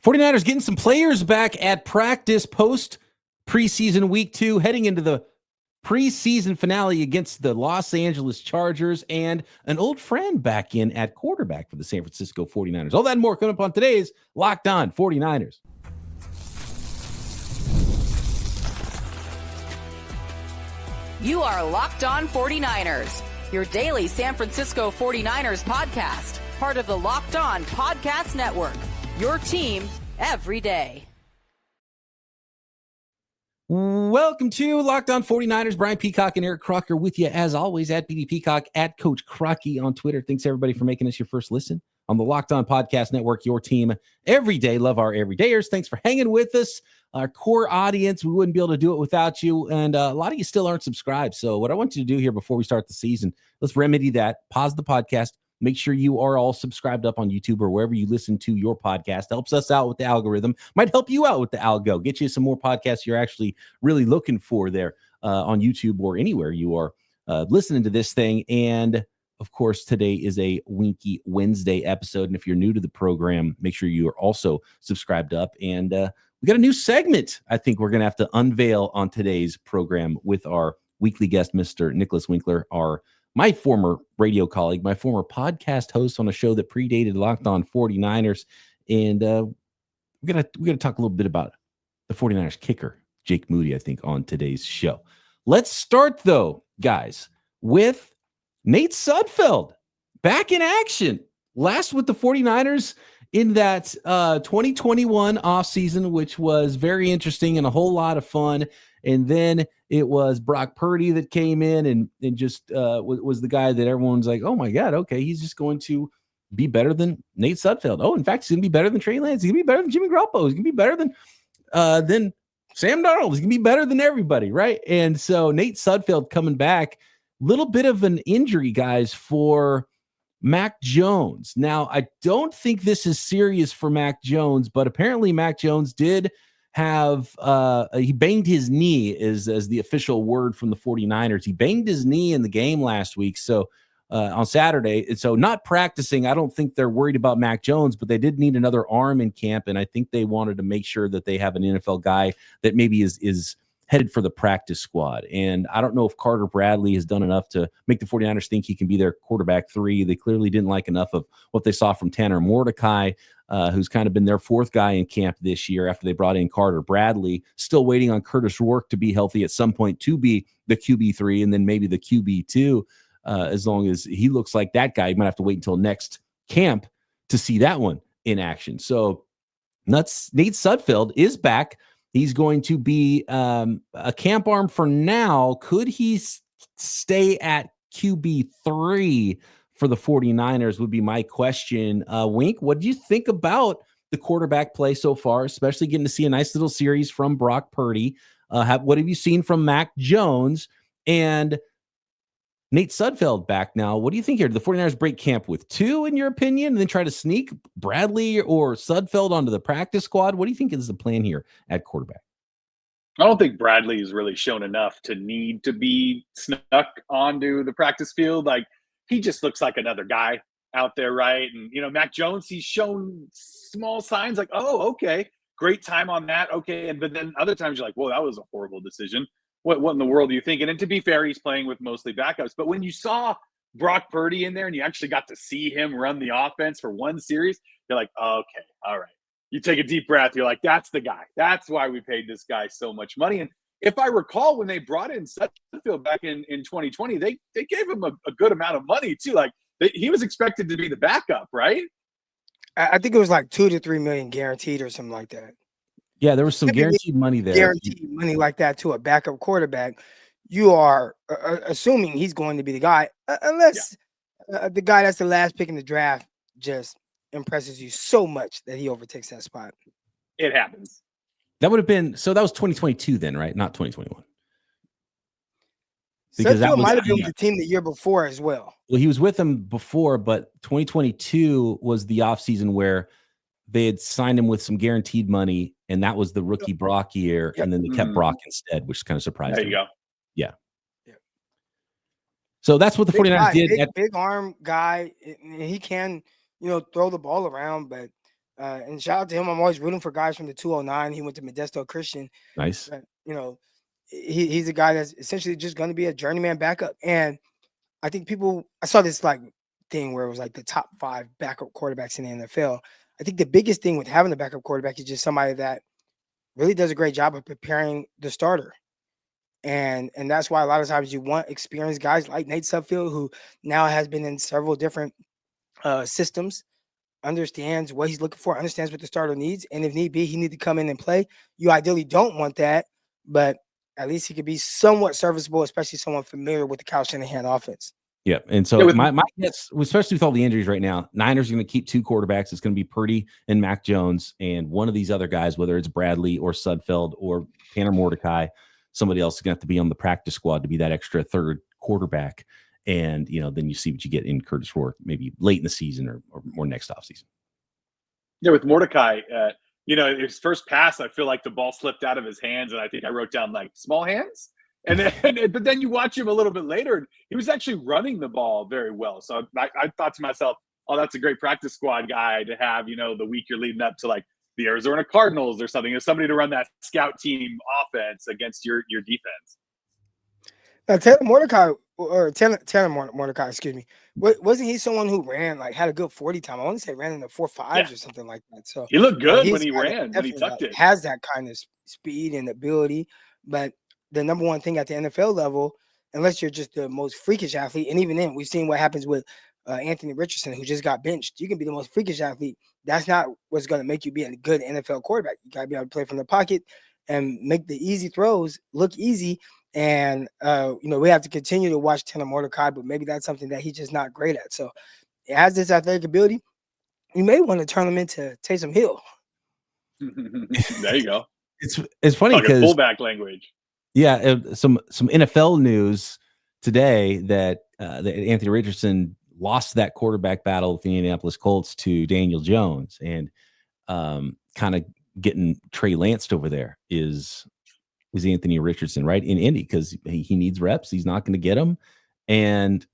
49ers getting some players back at practice post preseason week 2, heading into the preseason finale against the Los Angeles Chargers, and an old friend back in at quarterback for the San Francisco 49ers. All that and more coming up on today's Locked On 49ers. You are Locked On 49ers, your daily San Francisco 49ers podcast, part of the Locked On Podcast Network, your team every day. Welcome to Locked On 49ers. Brian Peacock and Eric Crocker with you, as always, at BD Peacock, at Coach Crocky on Twitter. Thanks, everybody, for making us your first listen on the Locked On Podcast Network, your team every day. Love our everydayers. Thanks for hanging with us. Our core audience, we wouldn't be able to do it without you, and a lot of you still aren't subscribed. So what I want you to do here before we start the season, let's remedy that. Pause the podcast. Make sure you are all subscribed up on YouTube or wherever you listen to your podcast. Helps us out with the algorithm. Might help you out with the algo. Get you some more podcasts you're actually really looking for there on YouTube or anywhere you are listening to this thing. And, of course, today is a Winky Wednesday episode. And if you're new to the program, make sure you are also subscribed up. And we got a new segment I think we're going to have to unveil on today's program with our weekly guest, Mr. Nicholas Winkler, my former radio colleague, my former podcast host on a show that predated Locked On 49ers. And we're gonna talk a little bit about the 49ers kicker, Jake Moody, I think, on today's show. Let's start, though, guys, with Nate Sudfeld back in action. Last with the 49ers in that 2021 offseason, which was very interesting and a whole lot of fun. And then it was Brock Purdy that came in and just was the guy that everyone's like, oh, my God, okay, he's just going to be better than Nate Sudfeld. Oh, in fact, he's going to be better than Trey Lance. He's going to be better than Jimmy Garoppolo. He's going to be better than Sam Darnold. He's going to be better than everybody, right? And so Nate Sudfeld coming back, little bit of an injury, guys, for Mac Jones. Now, I don't think this is serious for Mac Jones, but apparently Mac Jones did have he banged his knee as the official word from the 49ers. He banged his knee in the game last week, so on Saturday. And so not practicing. I don't think they're worried about Mac Jones, but they did need another arm in camp, and I think they wanted to make sure that they have an NFL guy that maybe is headed for the practice squad. And I don't know if Carter Bradley has done enough to make the 49ers think he can be their quarterback 3. They clearly didn't like enough of what they saw from Tanner Mordecai, who's kind of been their 4th guy in camp this year after they brought in Carter Bradley. Still waiting on Curtis Rourke to be healthy at some point to be the QB3 and then maybe the QB2. As long as he looks like that guy, you might have to wait until next camp to see that one in action. So Nate Sudfeld is back. He's going to be a camp arm for now. Could he stay at QB3 for the 49ers would be my question. Wink, what do you think about the quarterback play so far, especially getting to see a nice little series from Brock Purdy? What have you seen from Mac Jones and Nate Sudfeld back now? What do you think here? Do the 49ers break camp with 2, in your opinion, and then try to sneak Bradley or Sudfeld onto the practice squad? What do you think is the plan here at quarterback? I don't think Bradley has really shown enough to need to be snuck onto the practice field. Like, he just looks like another guy out there, right? And, Mac Jones, he's shown small signs like, oh, okay, great time on that. Okay. But then other times you're like, whoa, that was a horrible decision. What in the world are you thinking? And to be fair, he's playing with mostly backups. But when you saw Brock Purdy in there and you actually got to see him run the offense for one series, you're like, okay, all right. You take a deep breath. You're like, that's the guy. That's why we paid this guy so much money. And if I recall, when they brought in Sudfeld back in 2020, they gave him a good amount of money too. Like, he was expected to be the backup, right? I think it was like $2 to $3 million guaranteed or something like that. Yeah, there was some guaranteed money there. Guaranteed money like that to a backup quarterback. You are assuming he's going to be the guy, unless the guy that's the last pick in the draft just impresses you so much that he overtakes that spot. It happens. That would have been, so that was 2022 then, right? Not 2021. Because that might have been with the team the year before as well. Well, he was with them before, but 2022 was the offseason where they had signed him with some guaranteed money, and that was the rookie Brock year, and then they kept Brock instead, which kind of surprised There me. you go. Yeah. So that's what the 49ers did. Big arm guy. He can, throw the ball around, but And shout out to him. I'm always rooting for guys from the 209. He went to Modesto Christian. Nice. But, he's a guy that's essentially just going to be a journeyman backup. And I think I saw this like thing where it was like the top 5 backup quarterbacks in the NFL. I think the biggest thing with having a backup quarterback is just somebody that really does a great job of preparing the starter. And that's why a lot of times you want experienced guys like Nate Sudfeld, who now has been in several different systems, understands what he's looking for, understands what the starter needs. And if need be, he need to come in and play. You ideally don't want that, but at least he could be somewhat serviceable, especially someone familiar with the Kyle Shanahan offense. Yeah. And so my guess, especially with all the injuries right now, Niners are going to keep 2 quarterbacks. It's going to be Purdy and Mac Jones. And one of these other guys, whether it's Bradley or Sudfeld or Tanner Mordecai, somebody else is going to have to be on the practice squad to be that extra third quarterback. And, then you see what you get in Curtis Rourke, maybe late in the season or next offseason. Yeah, with Mordecai, his first pass, I feel like the ball slipped out of his hands. And I think I wrote down like small hands. And then, but then you watch him a little bit later, and he was actually running the ball very well. So I thought to myself, oh, that's a great practice squad guy to have, the week you're leading up to like the Arizona Cardinals or something. There's somebody to run that scout team offense against your defense. Now, Tanner Mordecai, excuse me. Wasn't he someone who ran, like had a good 40 time? I want to say ran in the 4.5s or something like that. So he looked good when he ran, when he tucked it. Has that kind of speed and ability, but the number one thing at the NFL level, unless you're just the most freakish athlete, and even then, we've seen what happens with Anthony Richardson, who just got benched. You can be the most freakish athlete. That's not what's going to make you be a good NFL quarterback. You got to be able to play from the pocket and make the easy throws look easy. And, we have to continue to watch Tanner Mordecai, but maybe that's something that he's just not great at. So it has this athletic ability. You may want to turn him into Taysom Hill. There you go. It's funny because fullback language. Yeah, some NFL news today that Anthony Richardson lost that quarterback battle with the Indianapolis Colts to Daniel Jones, and kind of getting Trey Lance over there is Anthony Richardson, right, in Indy, because he needs reps. He's not going to get them, and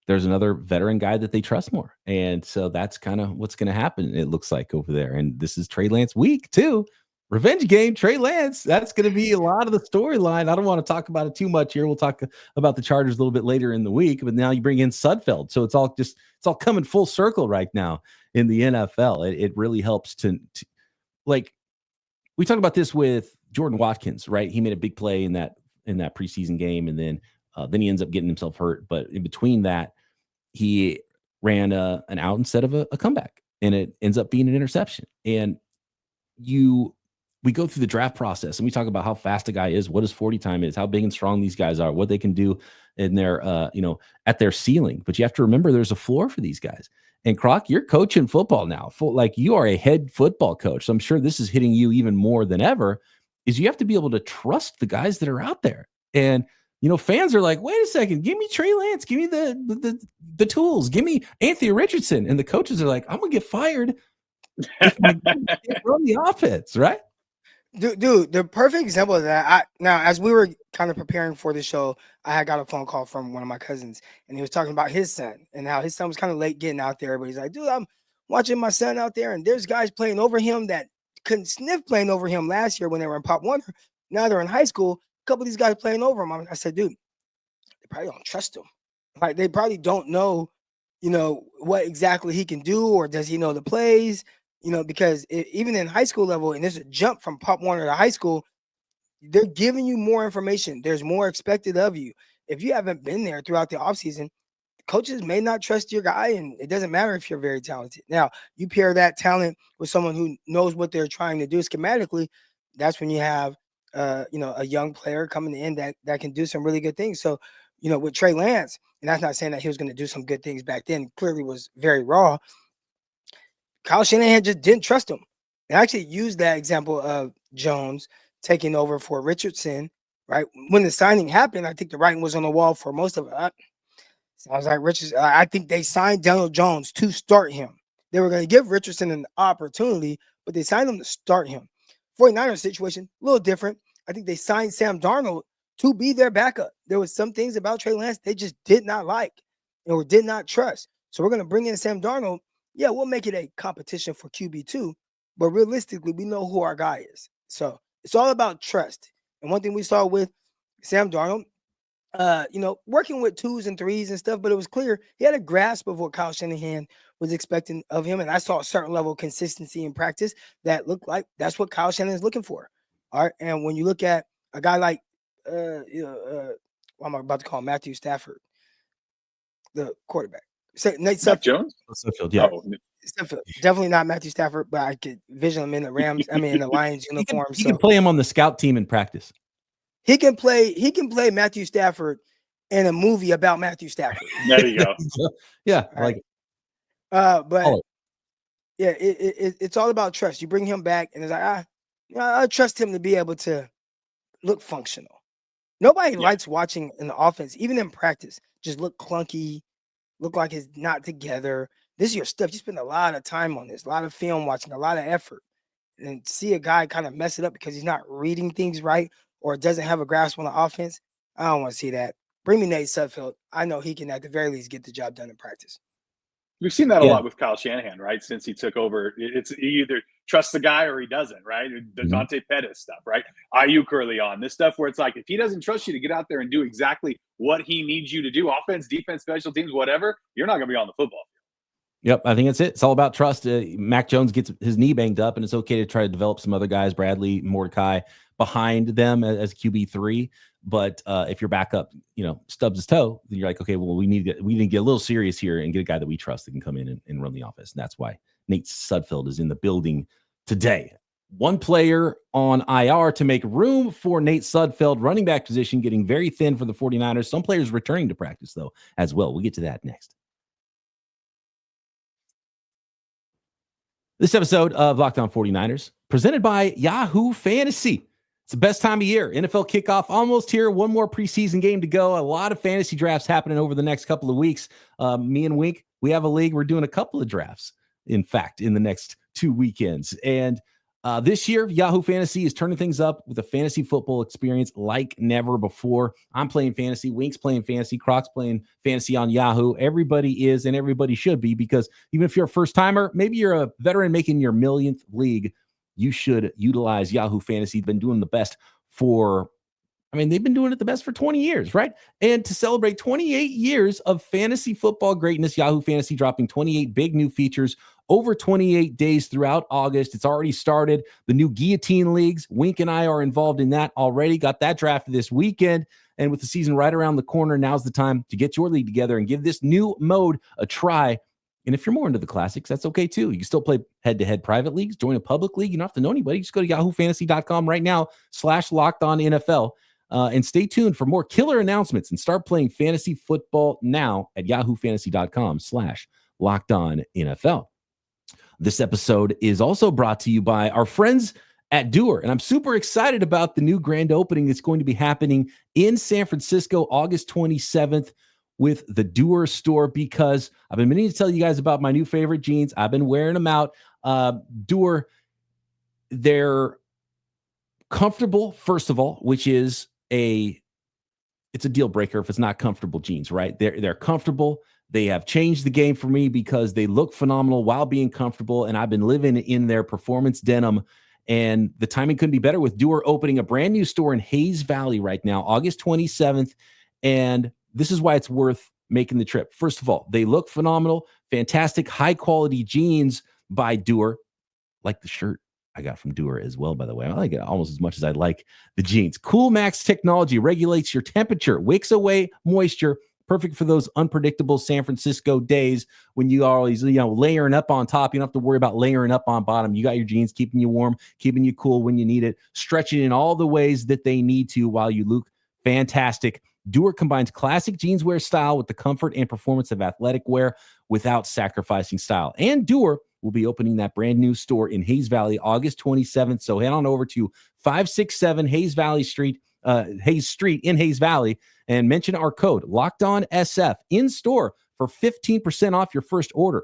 there's another veteran guy that they trust more, and so that's kind of what's going to happen. It looks like over there, and this is Trey Lance week too. Revenge game, Trey Lance. That's going to be a lot of the storyline. I don't want to talk about it too much here. We'll talk about the Chargers a little bit later in the week, but now you bring in Sudfeld. So it's all coming full circle right now in the NFL. It really helps to like, we talked about this with Jordan Watkins, right? He made a big play in that preseason game, and then he ends up getting himself hurt. But in between that, he ran an out instead of a comeback, and it ends up being an interception. And we go through the draft process and we talk about how fast a guy is, what his 40 time is, how big and strong these guys are, what they can do in their, at their ceiling. But you have to remember there's a floor for these guys. And Croc, you're coaching football now. Like, you are a head football coach. So I'm sure this is hitting you even more than ever, is you have to be able to trust the guys that are out there. And, fans are like, wait a second, give me Trey Lance, give me the tools, give me Anthony Richardson. And the coaches are like, I'm going to get fired if my guys can't run the offense, right? Dude, the perfect example of that. Now, as we were kind of preparing for the show, I had got a phone call from one of my cousins, and he was talking about his son and how his son was kind of late getting out there. But he's like, dude, I'm watching my son out there, and there's guys playing over him that couldn't sniff playing over him last year when they were in Pop Warner. Now they're in high school. A couple of these guys playing over him. I said, dude, they probably don't trust him. Like, they probably don't know, what exactly he can do, or does he know the plays? Because even in high school level, and there's a jump from Pop Warner to high school, they're giving you more information. There's more expected of you. If you haven't been there throughout the offseason, coaches may not trust your guy, and it doesn't matter if you're very talented. Now, you pair that talent with someone who knows what they're trying to do schematically, that's when you have, a young player coming in that can do some really good things. So, with Trey Lance, and that's not saying that he was going to do some good things back then, clearly was very raw. Kyle Shanahan just didn't trust him. And I actually used that example of Jones taking over for Richardson, right? When the signing happened, I think the writing was on the wall for most of it. Sounds like Richardson. I think they signed Daniel Jones to start him. They were going to give Richardson an opportunity, but they signed him to start him. 49ers situation, a little different. I think they signed Sam Darnold to be their backup. There was some things about Trey Lance they just did not like or did not trust. So we're going to bring in Sam Darnold. Yeah, we'll make it a competition for QB2, but realistically, we know who our guy is. So it's all about trust. And one thing we saw with Sam Darnold, working with 2s and 3s and stuff, but it was clear he had a grasp of what Kyle Shanahan was expecting of him. And I saw a certain level of consistency in practice that looked like that's what Kyle Shanahan is looking for. All right. And when you look at a guy like, I'm about to call him Matthew Stafford, the quarterback. Nate Sudfeld. Jones? Sudfeld, yeah. Oh, Sudfeld. Definitely not Matthew Stafford, but I could vision him in the Rams. In the Lions uniform. You can play him on the scout team in practice. He can play Matthew Stafford in a movie about Matthew Stafford. There you go. Yeah, right. It's all about trust. You bring him back, and it's like I trust him to be able to look functional. Nobody likes watching an offense, even in practice, just look clunky, look like it's not together. This is your stuff. You spend a lot of time on this, a lot of film watching, a lot of effort, and see a guy kind of mess it up because he's not reading things right or doesn't have a grasp on the offense. I don't want to see that. Bring me Nate Sudfeld. I know he can at the very least get the job done in practice. We've seen that a lot with Kyle Shanahan, right? Since he took over, it's he either trusts the guy or he doesn't, right? The Dante Pettis stuff, right? Ayuk early on, this stuff where it's like, if he doesn't trust you to get out there and do exactly what he needs you to do, offense, defense, special teams, whatever, you're not going to be on the football field. Yep, I think that's it. It's all about trust. Mac Jones gets his knee banged up, and it's okay to try to develop some other guys, Bradley, Mordecai, behind them as QB3. But if your backup, stubs his toe, then you're like, okay, well, we need to get a little serious here and get a guy that we trust that can come in and run the offense. And that's why Nate Sudfeld is in the building today. One player on IR to make room for Nate Sudfeld, running back position getting very thin for the 49ers. Some players returning to practice, though, as well. We'll get to that next. This episode of Locked On 49ers, presented by Yahoo Fantasy. It's the best time of year. NFL kickoff almost here. One more preseason game to go. A lot of fantasy drafts happening over the next couple of weeks. Me and Wink, we have a league. We're doing a couple of drafts, in fact, in the next 2 weekends. And this year, Yahoo Fantasy is turning things up with a fantasy football experience like never before. I'm playing fantasy. Wink's playing fantasy. Croc's playing fantasy on Yahoo. Everybody is, and everybody should be, because even if you're a first-timer, maybe you're a veteran making your millionth league, you should utilize Yahoo Fantasy. They've been doing the best they've been doing it the best for 20 years, right? And to celebrate 28 years of fantasy football greatness, Yahoo Fantasy dropping 28 big new features over 28 days throughout August. It's already started. The new Guillotine Leagues, Wink and I are involved in that already. Got that drafted this weekend. And with the season right around the corner, now's the time to get your league together and give this new mode a try. And if you're more into the classics, that's okay too. You can still play head-to-head private leagues, join a public league. You don't have to know anybody. Just go to yahoofantasy.com right now /LockedOnNFL. And stay tuned for more killer announcements and start playing fantasy football now at yahoofantasy.com /LockedOnNFL. This episode is also brought to you by our friends at Doer. And I'm super excited about the new grand opening that's going to be happening in San Francisco, August 27th. With the Doer store, because I've been meaning to tell you guys about my new favorite jeans. I've been wearing them out. Doer, they're comfortable, first of all, which is it's a deal breaker if it's not comfortable jeans, right? They're comfortable. They have changed the game for me because they look phenomenal while being comfortable, and I've been living in their performance denim, and the timing couldn't be better with Doer opening a brand new store in Hayes Valley right now, August 27th, and this is why it's worth making the trip. First of all, they look phenomenal, fantastic, high-quality jeans by Doer, like the shirt I got from Doer as well, by the way. I like it almost as much as I like the jeans. Cool Max technology regulates your temperature, wicks away moisture, perfect for those unpredictable San Francisco days when you are always, layering up on top. You don't have to worry about layering up on bottom. You got your jeans keeping you warm, keeping you cool when you need it, stretching in all the ways that they need to while you look fantastic. Doer combines classic jeanswear style with the comfort and performance of athletic wear without sacrificing style. And Doer will be opening that brand new store in Hayes Valley, August 27th. So head on over to 567 Hayes Street in Hayes Valley and mention our code LOCKEDONSF in store for 15% off your first order.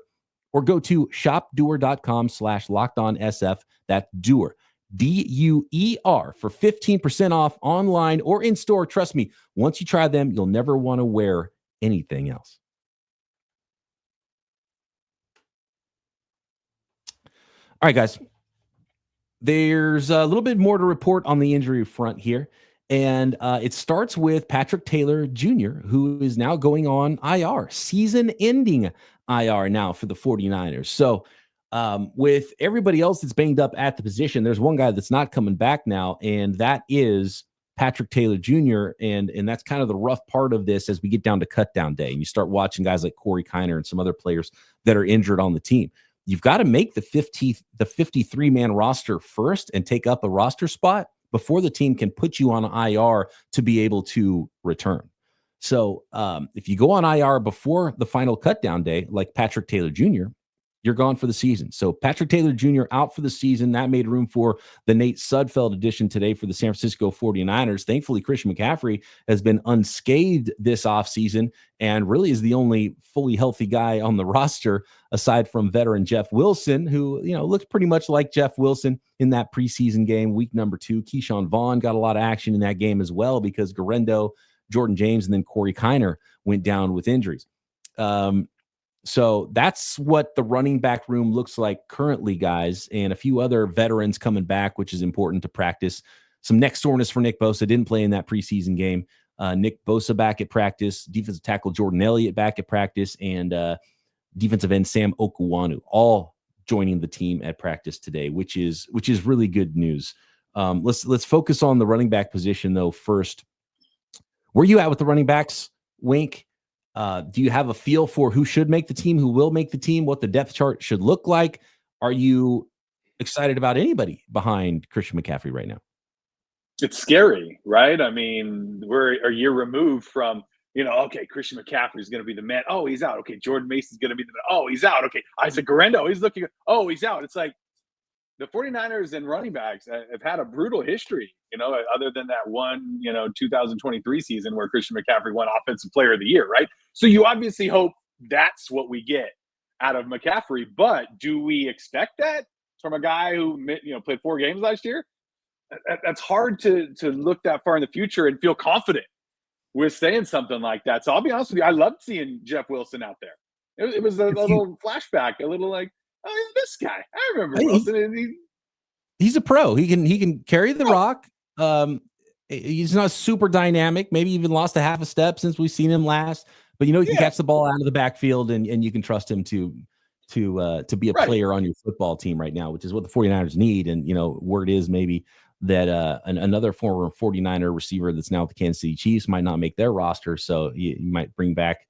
Or go to shopdoer.com /LockedOnSF. That's Doer. DUER for 15% off online or in store. Trust me, once you try them, you'll never want to wear anything else. All right, guys. there's a little bit more to report on the injury front here. And it starts with Patrick Taylor Jr., who is now going on IR, season-ending IR now for the 49ers. So with everybody else that's banged up at the position, there's one guy that's not coming back now, and that is Patrick Taylor Jr., and that's kind of the rough part of this as we get down to cutdown day, and you start watching guys like Corey Kiner and some other players that are injured on the team. You've got to make the 53-man roster first and take up a roster spot before the team can put you on IR to be able to return. So if you go on IR before the final cutdown day, like Patrick Taylor Jr., you're gone for the season. So Patrick Taylor Jr. out for the season. That made room for the Nate Sudfeld edition today for the San Francisco 49ers. Thankfully, Christian McCaffrey has been unscathed this offseason and really is the only fully healthy guy on the roster aside from veteran Jeff Wilson, who, looks pretty much like Jeff Wilson in that preseason game, week number 2. Keyshawn Vaughn got a lot of action in that game as well because Garendo, Jordan James, and then Corey Kiner went down with injuries. So that's what the running back room looks like currently, guys, and a few other veterans coming back, which is important to practice. Some neck soreness for Nick Bosa. Didn't play in that preseason game. Nick Bosa back at practice. Defensive tackle Jordan Elliott back at practice. And defensive end Sam Okuwanu all joining the team at practice today, which is really good news. Let's focus on the running back position, though, first. Where are you at with the running backs, Wink? Do you have a feel for who should make the team, who will make the team, what the depth chart should look like? Are you excited about anybody behind Christian McCaffrey right now? It's scary, right? I mean, we're a year removed from, okay, Christian McCaffrey is going to be the man. Oh, he's out. Okay, Jordan Mason's going to be the man. Oh, he's out. Okay, Isaac Garendo, he's looking. Oh, he's out. It's like the 49ers and running backs have had a brutal history, other than that one, 2023 season where Christian McCaffrey won Offensive Player of the Year, right? So you obviously hope that's what we get out of McCaffrey, but do we expect that from a guy who, played 4 games last year? That's hard to look that far in the future and feel confident with saying something like that. So I'll be honest with you, I loved seeing Jeff Wilson out there. It was a little flashback, a little like, oh, yeah, this guy. I remember Wilson. He's a pro. He can carry the rock. He's not super dynamic. Maybe even lost a half a step since we've seen him last. But he can catch the ball out of the backfield, and you can trust him to be a player on your football team right now, which is what the 49ers need. And word is maybe that another former 49er receiver that's now with the Kansas City Chiefs might not make their roster. So you might bring back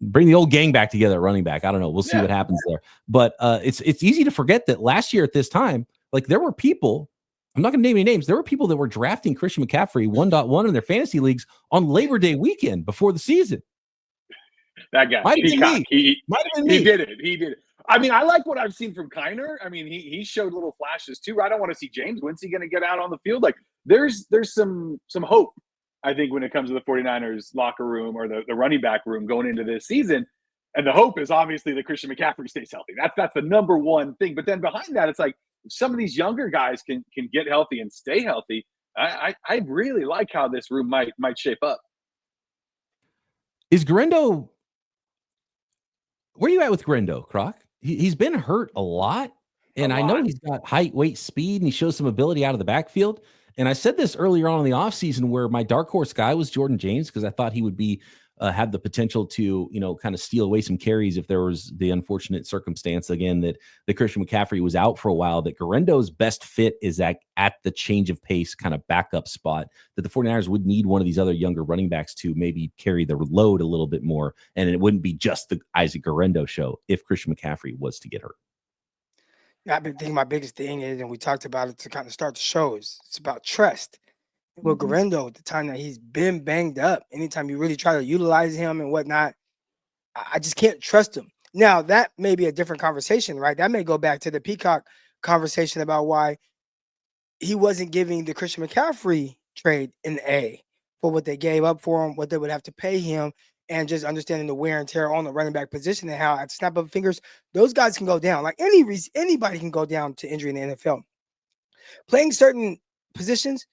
bring the old gang back together at running back. I don't know. We'll see what happens there. But it's easy to forget that last year at this time, like there were people, I'm not going to name any names, there were people that were drafting Christian McCaffrey 1.1 in their fantasy leagues on Labor Day weekend before the season. That guy, Peacock, he did it. He did it. I mean, I like what I've seen from Kiner. I mean, he showed little flashes too. I don't want to see James. When's he going to get out on the field? Like there's some hope, I think, when it comes to the 49ers locker room or the running back room going into this season. And the hope is obviously that Christian McCaffrey stays healthy. That's the number one thing. But then behind that, it's like if some of these younger guys can get healthy and stay healthy, I really like how this room might shape up. Is Garendo, where are you at with Garendo, Croc? He's been hurt a lot. And I know he's got height, weight, speed, and he shows some ability out of the backfield. And I said this earlier on in the offseason where my dark horse guy was Jordan James because I thought he would be have the potential to, kind of steal away some carries if there was the unfortunate circumstance, again, that Christian McCaffrey was out for a while, that Garendo's best fit is at the change of pace kind of backup spot, that the 49ers would need one of these other younger running backs to maybe carry the load a little bit more. And it wouldn't be just the Isaac Garendo show if Christian McCaffrey was to get hurt. I've been thinking my biggest thing is, and we talked about it to kind of start the shows, it's about trust. With Garendo, at the time that he's been banged up, anytime you really try to utilize him and whatnot, I just can't trust him. Now, that may be a different conversation, right? That may go back to the Peacock conversation about why he wasn't giving the Christian McCaffrey trade an A for what they gave up for him, what they would have to pay him, and just understanding the wear and tear on the running back position and how at the snap of fingers, those guys can go down. Like anybody can go down to injury in the NFL. Playing certain positions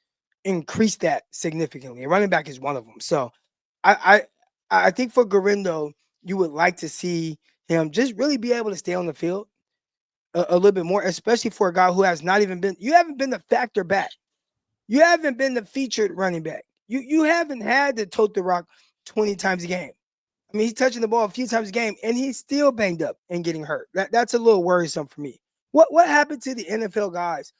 increase that significantly. And running back is one of them. So I think for Garendo, you would like to see him just really be able to stay on the field. a little bit more, especially for a guy who has not even been. You haven't been the factor back. You haven't been the featured running back. You haven't had to tote the rock 20 times a game. I mean, he's touching the ball a few times a game, and he's still banged up and getting hurt. That's a little worrisome for me. What happened to the NFL guys?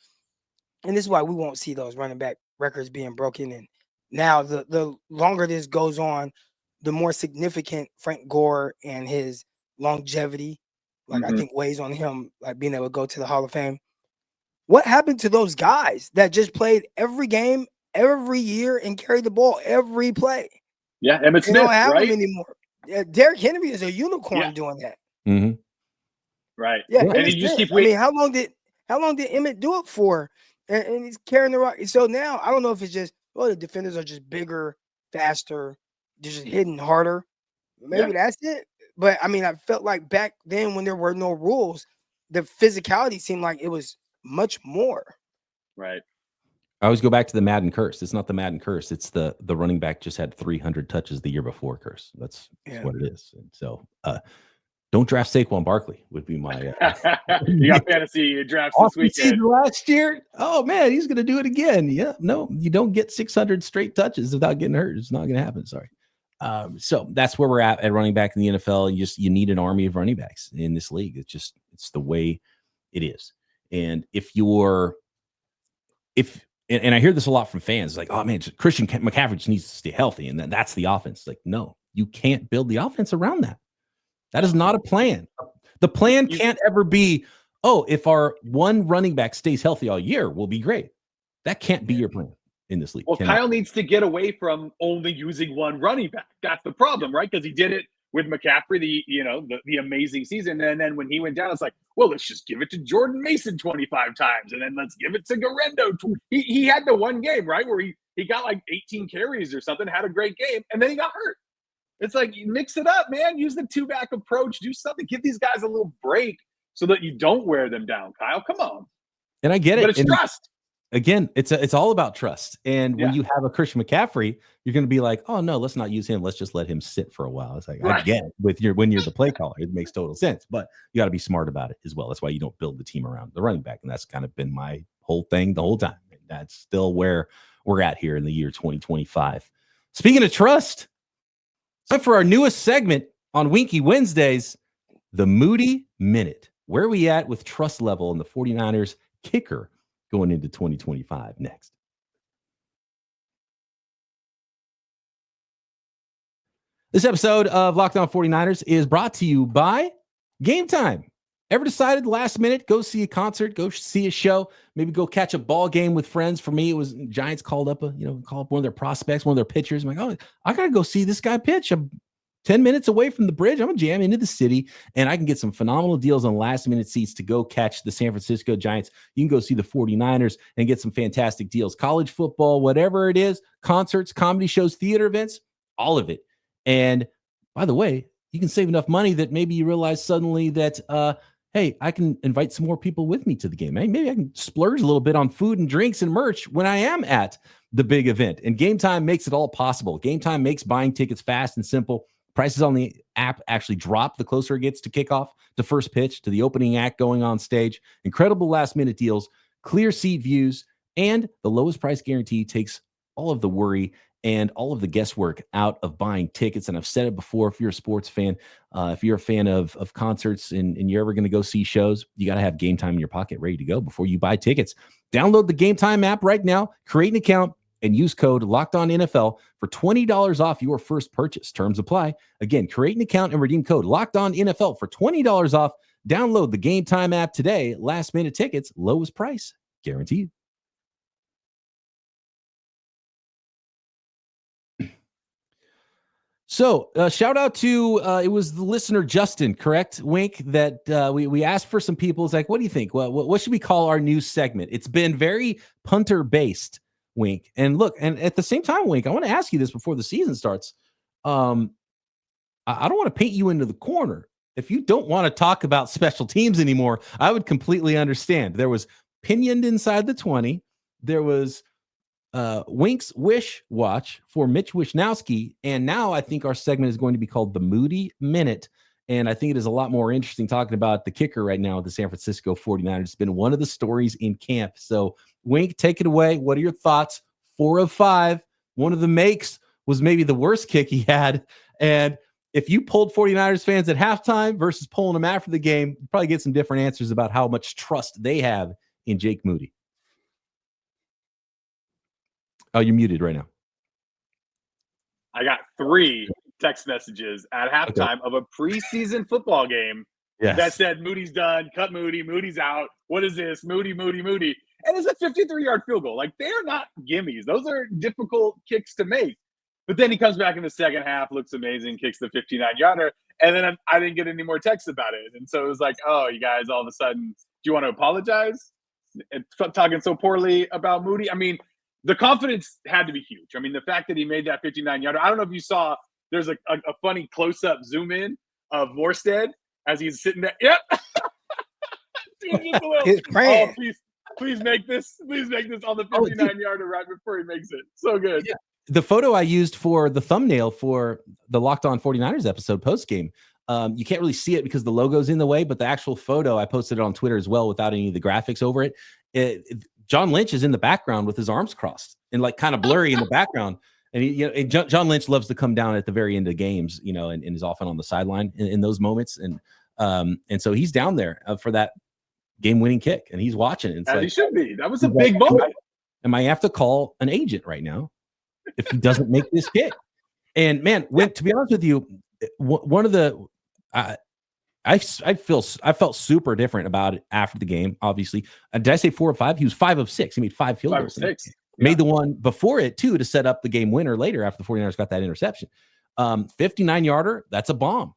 And this is why we won't see those running back records being broken. And now the longer this goes on, the more significant Frank Gore and his longevity, I think, weighs on him, like being able to go to the Hall of Fame. What happened to those guys that just played every game, every year, and carried the ball every play? Yeah, Emmitt Smith, don't have right? them anymore. Derrick Henry is a unicorn doing that. Mm-hmm. Right. Yeah, and you just keep waiting. I mean, how long did Emmitt do it for? And he's carrying the rock. So now I don't know if it's just the defenders are just bigger, faster, they're just hitting harder. Maybe that's it. But I mean, I felt like back then when there were no rules, the physicality seemed like it was much more. Right. I always go back to the Madden curse. It's not the Madden curse. It's the running back just had 300 touches the year before curse. That's what it is. And so don't draft Saquon Barkley would be my. You got fantasy drafts this weekend. Last year, oh man, he's going to do it again. Yeah, no, you don't get 600 straight touches without getting hurt. It's not going to happen. Sorry. So that's where we're at running back in the NFL. You need an army of running backs in this league. It's the way it is. And and I hear this a lot from fans, like, oh man, Christian McCaffrey just needs to stay healthy, and that's the offense. Like, no, you can't build the offense around that. That is not a plan. The plan can't ever be, if our one running back stays healthy all year, we'll be great. That can't be your plan in this league. Well, Kyle needs to get away from only using one running back. That's the problem, right? Because he did it with McCaffrey, the amazing season. And then when he went down, it's like, well, let's just give it to Jordan Mason 25 times. And then let's give it to Garendo. He had the one game, right, where he got like 18 carries or something, had a great game, and then he got hurt. It's like, you mix it up, man. Use the two-back approach. Do something. Give these guys a little break so that you don't wear them down, Kyle. Come on. And I get it. But it's trust. Again, it's all about trust. And when you have a Christian McCaffrey, you're going to be like, oh no, let's not use him. Let's just let him sit for a while. It's like, right. I get it. When you're the play caller, it makes total sense. But you got to be smart about it as well. That's why you don't build the team around the running back. And that's kind of been my whole thing the whole time. And that's still where we're at here in the year 2025. Speaking of trust, so for our newest segment on Winky Wednesdays, the Moody Minute. Where are we at with trust level in the 49ers kicker going into 2025 next? This episode of Locked On 49ers is brought to you by Gametime. Ever decided last minute, go see a concert, go see a show, maybe go catch a ball game with friends? For me, it was Giants called up one of their prospects, one of their pitchers. I'm like, I got to go see this guy pitch. I'm 10 minutes away from the bridge. I'm going to jam into the city, and I can get some phenomenal deals on last-minute seats to go catch the San Francisco Giants. You can go see the 49ers and get some fantastic deals. College football, whatever it is, concerts, comedy shows, theater events, all of it. And by the way, you can save enough money that maybe you realize suddenly that, hey, I can invite some more people with me to the game. Maybe I can splurge a little bit on food and drinks and merch when I am at the big event. And Gametime makes it all possible. Gametime makes buying tickets fast and simple. Prices on the app actually drop the closer it gets to kickoff, to first pitch, to the opening act going on stage. Incredible last-minute deals, clear seat views, and the lowest price guarantee takes all of the worry and all of the guesswork out of buying tickets. And I've said it before, if you're a sports fan, if you're a fan of concerts and you're ever going to go see shows, you got to have Gametime in your pocket ready to go before you buy tickets. Download the Gametime app right now, create an account, and use code LOCKEDONNFL for $20 off your first purchase. Terms apply. Again, create an account and redeem code LOCKEDONNFL for $20 off. Download the Gametime app today. Last minute tickets, lowest price, guaranteed. So shout out to, it was the listener, Justin, correct, Wink, that we asked for some people. It's like, what do you think? What should we call our new segment? It's been very punter-based, Wink. And look, and at the same time, Wink, I want to ask you this before the season starts. I don't want to paint you into the corner. If you don't want to talk about special teams anymore, I would completely understand. There was pinioned inside the 20. There was Wink's Wish Watch for Mitch Wishnowsky. And now I think our segment is going to be called the Moody Minute. And I think it is a lot more interesting talking about the kicker right now with the San Francisco 49ers. It's been one of the stories in camp. So, Wink, take it away. What are your thoughts? 4 of 5. One of the makes was maybe the worst kick he had. And if you polled 49ers fans at halftime versus polling them after the game, you probably get some different answers about how much trust they have in Jake Moody. Oh, you're muted right now. I got 3 text messages at halftime of a preseason football game that said Moody's done, cut Moody, Moody's out. What is this? Moody. And it's a 53-yard field goal. Like, they're not gimmies. Those are difficult kicks to make. But then he comes back in the second half, looks amazing, kicks the 59-yarder, and then I didn't get any more texts about it. And so it was like, oh, you guys, all of a sudden, do you want to apologize? And talking so poorly about Moody? I mean, the confidence had to be huge. I mean, the fact that he made that 59-yarder, I don't know if you saw, there's a funny close-up zoom in of Morstead as he's sitting there. Yep. He's praying. Oh, please make this on the 59-yarder right before he makes it. So good. Yeah. The photo I used for the thumbnail for the Locked On 49ers episode post-game, you can't really see it because the logo's in the way, but the actual photo, I posted it on Twitter as well without any of the graphics over it. John Lynch is in the background with his arms crossed and like kind of blurry in the background. And John Lynch loves to come down at the very end of games, and is often on the sideline in those moments. And so he's down there for that game-winning kick, and he's watching. It's he should be. That was a big moment. I might have to call an agent right now if he doesn't make this kick. And man, to be honest with you, one of the I felt super different about it after the game. Obviously, did I say 4 of 5? He was 5 of 6. He made 5 field goals. 5 of 6. Made the one before it too to set up the game winner later after the 49ers got that interception. 59-yarder, that's a bomb.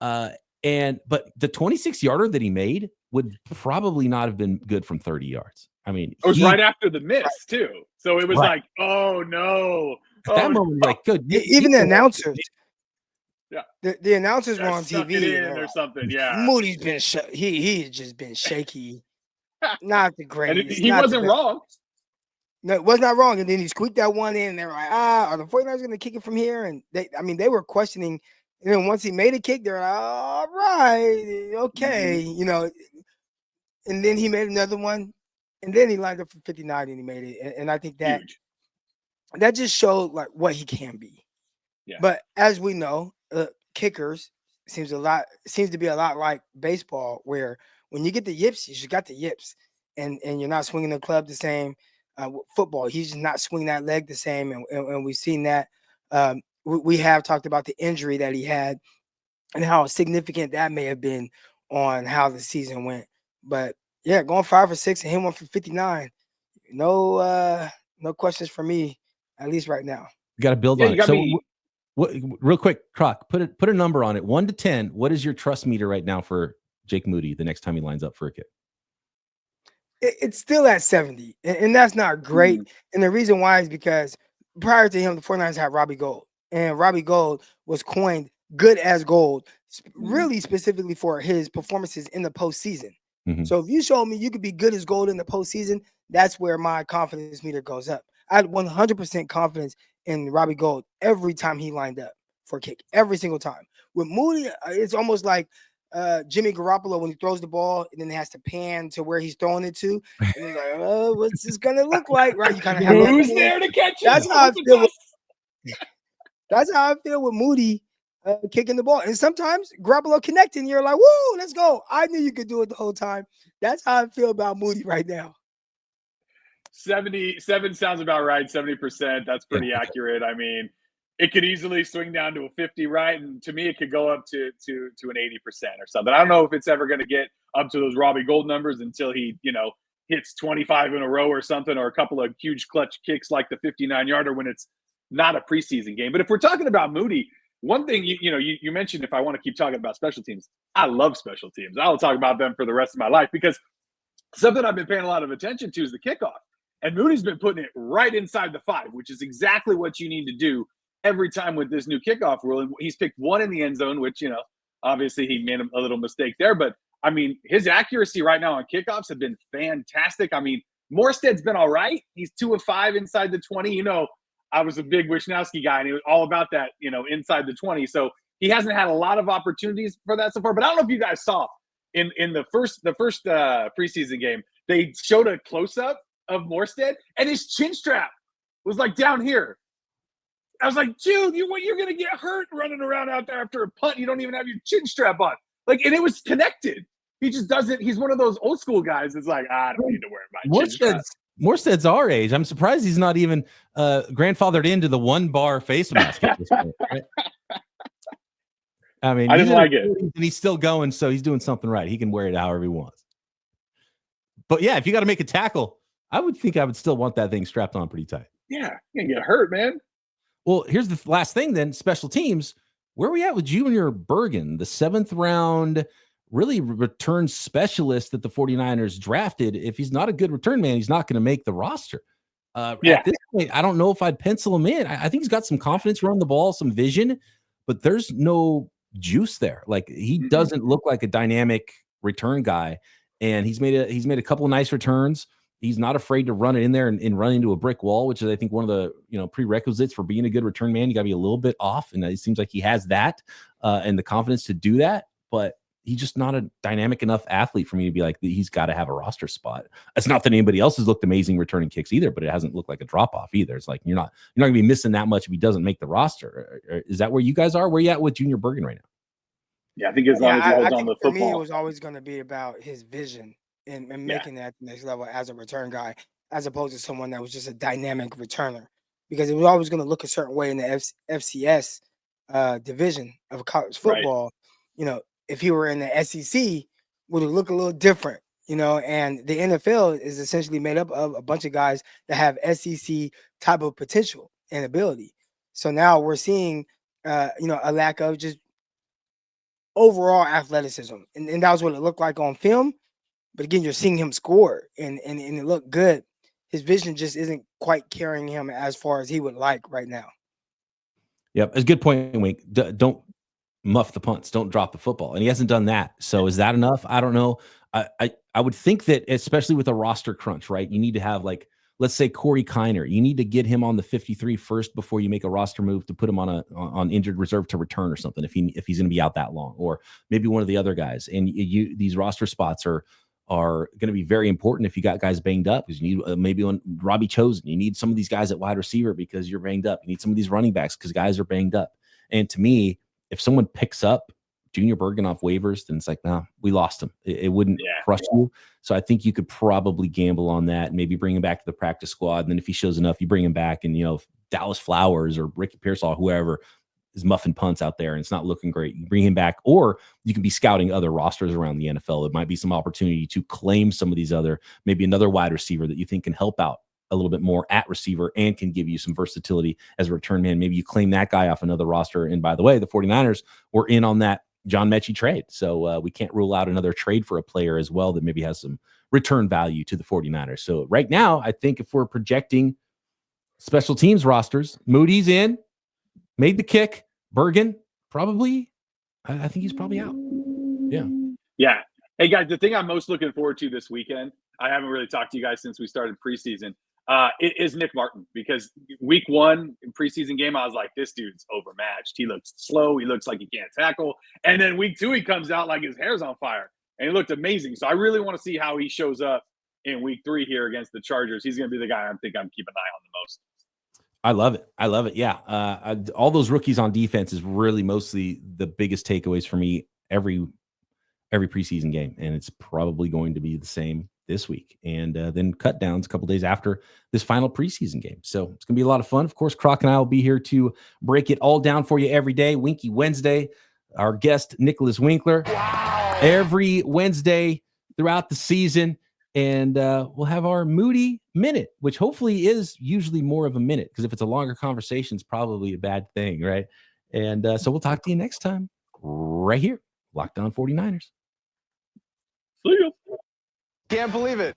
But the 26-yarder that he made would probably not have been good from 30 yards. I mean, it was right after the miss too. So it was like, oh no. At that moment, like, good. Even the announcers. Yeah. The announcers were on TV or something. Yeah. Moody's been he's just been shaky. Not the greatest. And he wasn't wrong. No, it was not wrong. And then he squeaked that one in, and they're like, are the 49ers going to kick it from here? And they were questioning. And then once he made a kick, they're like, all right, okay, And then he made another one, and then he lined up for 59, and he made it. And I think that that just showed like what he can be. Yeah. But as we know, kickers seems to be a lot like baseball, where when you get the yips, you just got the yips, and you're not swinging the club the same. Football, he's just not swinging that leg the same, and we've seen that. We have talked about the injury that he had and how significant that may have been on how the season went. But yeah, going 5 for 6 and him 1 for 59, no questions for me, at least right now. You got to build on it. So, what, real quick, Croc, put a number on it, 1 to 10. What is your trust meter right now for Jake Moody the next time he lines up for a kick? It's still at 70, and that's not great. And the reason why is because prior to him, the 49ers had Robbie Gould, and Robbie Gould was coined good as gold, really specifically for his performances in the postseason. So if you show me you could be good as gold in the postseason, that's where my confidence meter goes up. I had 100% confidence in Robbie Gould every time he lined up for a kick, every single time. With Moody, it's almost like Jimmy Garoppolo when he throws the ball and then he has to pan to where he's throwing it to. And he's like, oh, what's this gonna look like? Right? You kind of have who's there to catch it? That's how I feel. That's how I feel with Moody kicking the ball. And sometimes Garoppolo connecting, you're like, woo, let's go. I knew you could do it the whole time. That's how I feel about Moody right now. 77 sounds about right. 70%. That's pretty accurate. I mean, it could easily swing down to a 50, right? And to me, it could go up to an 80% or something. I don't know if it's ever going to get up to those Robbie Gould numbers until he, hits 25 in a row or something, or a couple of huge clutch kicks like the 59-yarder when it's not a preseason game. But if we're talking about Moody, one thing, you mentioned, if I want to keep talking about special teams, I love special teams. I will talk about them for the rest of my life, because something I've been paying a lot of attention to is the kickoff. And Moody's been putting it right inside the 5, which is exactly what you need to do every time with this new kickoff rule. And he's picked 1 in the end zone, which, obviously he made a little mistake there. But, I mean, his accuracy right now on kickoffs have been fantastic. I mean, Morstead's been all right. He's 2 of 5 inside the 20. I was a big Wisnowski guy, and he was all about that, inside the 20. So He hasn't had a lot of opportunities for that so far. But I don't know if you guys saw in the first preseason game, they showed a close up of Morstead, and his chin strap was like down here. I was like, dude, you're gonna get hurt running around out there after a punt. You don't even have your chin strap on. Like, and it was connected. He just doesn't. He's one of those old school guys that's like, I don't need to wear my chin strap. Morstead's our age. I'm surprised he's not even grandfathered into the 1-bar face mask at this point. Right? I mean, I didn't like it. And he's still going, so he's doing something right. He can wear it however he wants. But yeah, if you got to make a tackle, I would think I would still want that thing strapped on pretty tight. Yeah, you're gonna get hurt, man. Well, here's the last thing then, special teams. Where are we at with Junior Bergen, the 7th round, really return specialist that the 49ers drafted? If he's not a good return man, he's not going to make the roster. At this point, I don't know if I'd pencil him in. I think he's got some confidence running the ball, some vision, but there's no juice there. Like, he doesn't look like a dynamic return guy, and he's made a couple of nice returns. He's not afraid to run it in there and run into a brick wall, which is, I think, one of the prerequisites for being a good return man. You got to be a little bit off, and it seems like he has that and the confidence to do that. But he's just not a dynamic enough athlete for me to be like, he's got to have a roster spot. It's not that anybody else has looked amazing returning kicks either, but it hasn't looked like a drop off either. It's like you're not going to be missing that much if he doesn't make the roster. Is that where you guys are? Where are you at with Junior Bergen right now? Yeah, I think as long as he holds on the football. For me, it was always going to be about his vision and making that next level as a return guy, as opposed to someone that was just a dynamic returner, because it was always going to look a certain way in the FCS division of college football. Right. If he were in the SEC, would it look a little different, and the NFL is essentially made up of a bunch of guys that have SEC type of potential and ability. So now we're seeing, a lack of just overall athleticism. And that was what it looked like on film. But again, you're seeing him score and it looked good. His vision just isn't quite carrying him as far as he would like right now. Yep. It's a good point, Wink. Don't muff the punts. Don't drop the football. And he hasn't done that. So is that enough? I don't know. I would think that, especially with a roster crunch, right? You need to have, like, let's say Corey Kiner. You need to get him on the 53 first before you make a roster move to put him on injured reserve to return or something if he's going to be out that long, or maybe one of the other guys. And these roster spots are going to be very important if you got guys banged up, because you need maybe on Robbie Chosen. You need some of these guys at wide receiver because you're banged up. You need some of these running backs because guys are banged up. And to me, if someone picks up Junior Bergen off waivers, then it's like, nah, we lost him. It wouldn't crush you. So I think you could probably gamble on that and maybe bring him back to the practice squad. And then if he shows enough, you bring him back. And, Dallas Flowers or Ricky Pearsall, whoever is muffing punts out there and it's not looking great, you bring him back. Or you can be scouting other rosters around the NFL. It might be some opportunity to claim some of these maybe another wide receiver that you think can help out a little bit more at receiver and can give you some versatility as a return man. Maybe you claim that guy off another roster. And by the way, the 49ers were in on that John Mechie trade. So we can't rule out another trade for a player as well that maybe has some return value to the 49ers. So right now, I think if we're projecting special teams rosters, Moody's in, made the kick. Bergen, probably, I think he's probably out. Yeah. Yeah. Hey, guys, the thing I'm most looking forward to this weekend, I haven't really talked to you guys since we started preseason, is Nick Martin, because week 1 in preseason game, I was like, this dude's overmatched. He looks slow. He looks like he can't tackle. And then week 2, he comes out like his hair's on fire, and he looked amazing. So I really want to see how he shows up in week 3 here against the Chargers. He's going to be the guy I'm keeping an eye on the most. I love it. Yeah. All those rookies on defense is really mostly the biggest takeaways for me every preseason game. And it's probably going to be the same this week. And then cut downs a couple days after this final preseason game. So it's going to be a lot of fun. Of course, Croc and I will be here to break it all down for you every day. Winky Wednesday, our guest, Nicholas Winkler, every Wednesday throughout the season. And we'll have our Moody Minute, which hopefully is usually more of a minute, because if it's a longer conversation, it's probably a bad thing, right? And so we'll talk to you next time right here, Locked On 49ers. See you. Can't believe it.